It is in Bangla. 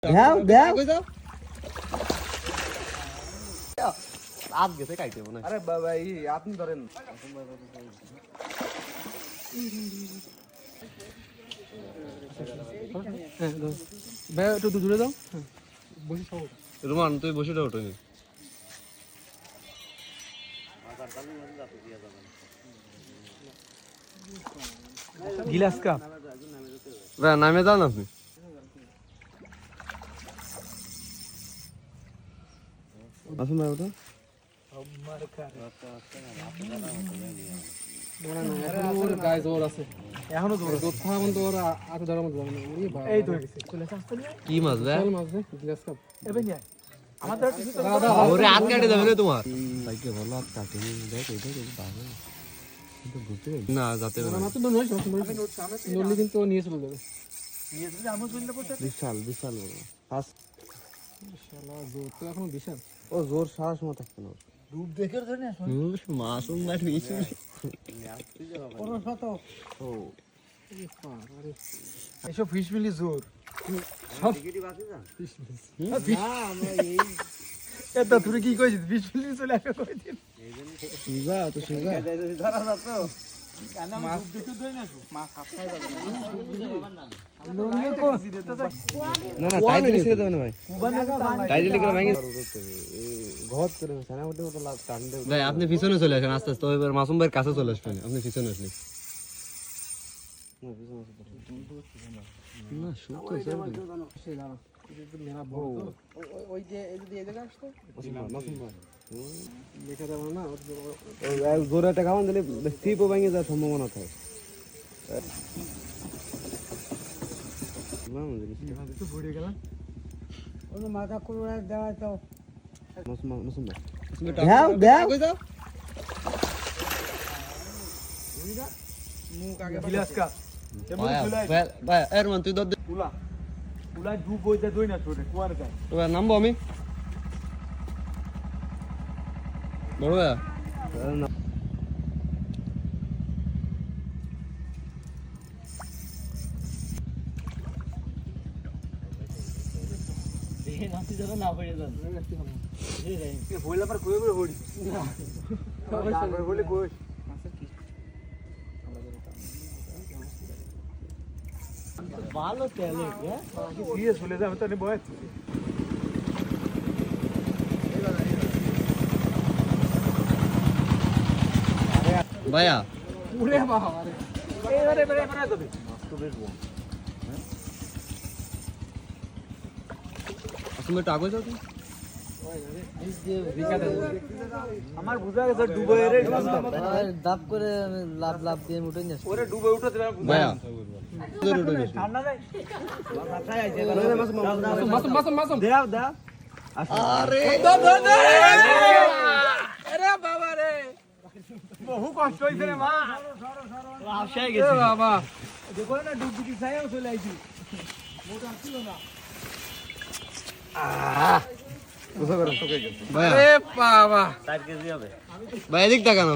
দাও দাও কই যাও আপ গেছে কাইতে মনে আরে বাবা এই আপনি ধরেন ভাই একটু দূরে যাও বসে সব রুমান তুই বসে দাও ওটা নি গিলাস কাপ ভাই নামে যাও না আপনি আসুন ভাই ওটা গায়ে জোর আছে এখনো জোর থাকুন তো ওরা আট ধরার মতো যাবে না এই তো কি মাছ ভাই মাছ গ্লাস কাপ এবে নিয়ে আমাদের ওরে হাত কাটে যাবে না তোমার ভাইকে ভালো হাত কাটে নি দেখ এটা তো ভালো কিন্তু বুঝতে না যাতে না তো নয় নলি কিন্তু নিয়ে চলে যাবে নিয়ে চলে আমরা চলে পড়তে বিশাল বিশাল বড় ফার্স্ট শালা জোর তো এখন বিশাল ও জোর সাহস মত আছে না রূপ দেখে ধরে না মাসুম না নিয়েছি ওর কত ও এসব ফিশ মিলি জোর সব টিকিটি বাকি যা ফিশ মিলি না আমরা এই এটা তুই কি কইছিস ফিশ মিলি চলে আসে কইছিস সুজা তো সুজা ধরা যা তো মাছ দেখে ধরে না মাছ হাফাই যাবে না না টাইটেল ছেড়ে দেবেন ভাই টাইটেল করে ভাঙি ঘর করে সানামতি মতো লাভ টান দেব ভাই আপনি পিছনে চলে আসেন আস্তে আস্তে এবার মাসুম ভাইয়ের কাছে চলে আসবেন আপনি পিছনে আসলে না শুনতে স্যার মেরা বড় ওই যে এই যদি এই জায়গা আসতো মাসুম ভাই দেখা যাবে না ওই জোরে একটা খাওয়ান দিলে স্টিপও ভেঙে যাওয়ার সম্ভাবনা থাকে মাথা করে দেওয়া তো দাও দাও মুখ আগে গ্লাস কা ভাই এর মান তুই দদ উলা উলা ডুব হইতে দই না ছোটে কুয়ার যায় তো নামবো আমি বড় ভাই নাতি যাবে না পড়ে যান এই রে এ বইলা পর কই করে হড়ি না আবার বলি কই ভালো তেলে হ্যাঁ সিরিয়াস হলে যাবে তো নে বয় ভাইয়া ওরে বাবা রে এবারে এবারে এবারে যাবে তো বেশ বল তুমি টাকা যাও তুমি আমার বুঝা গেছে ডুবে রে দাব করে লাভ লাভ দিয়ে উঠে নিস ওরে ডুবে উঠে দেবে ভাইয়া জোরে উঠে নিস ঠান্ডা যায় মাথায় আইছে মাসুম মাসুম মাসুম দাও দাও আরে আরে বাবা রে বহু কষ্ট হইছে রে মা আশায় গেছে বাবা দেখো না ডুবকি ছায়াও চলে আইছি মোটা ছিল না ভাই এদিক টাকা না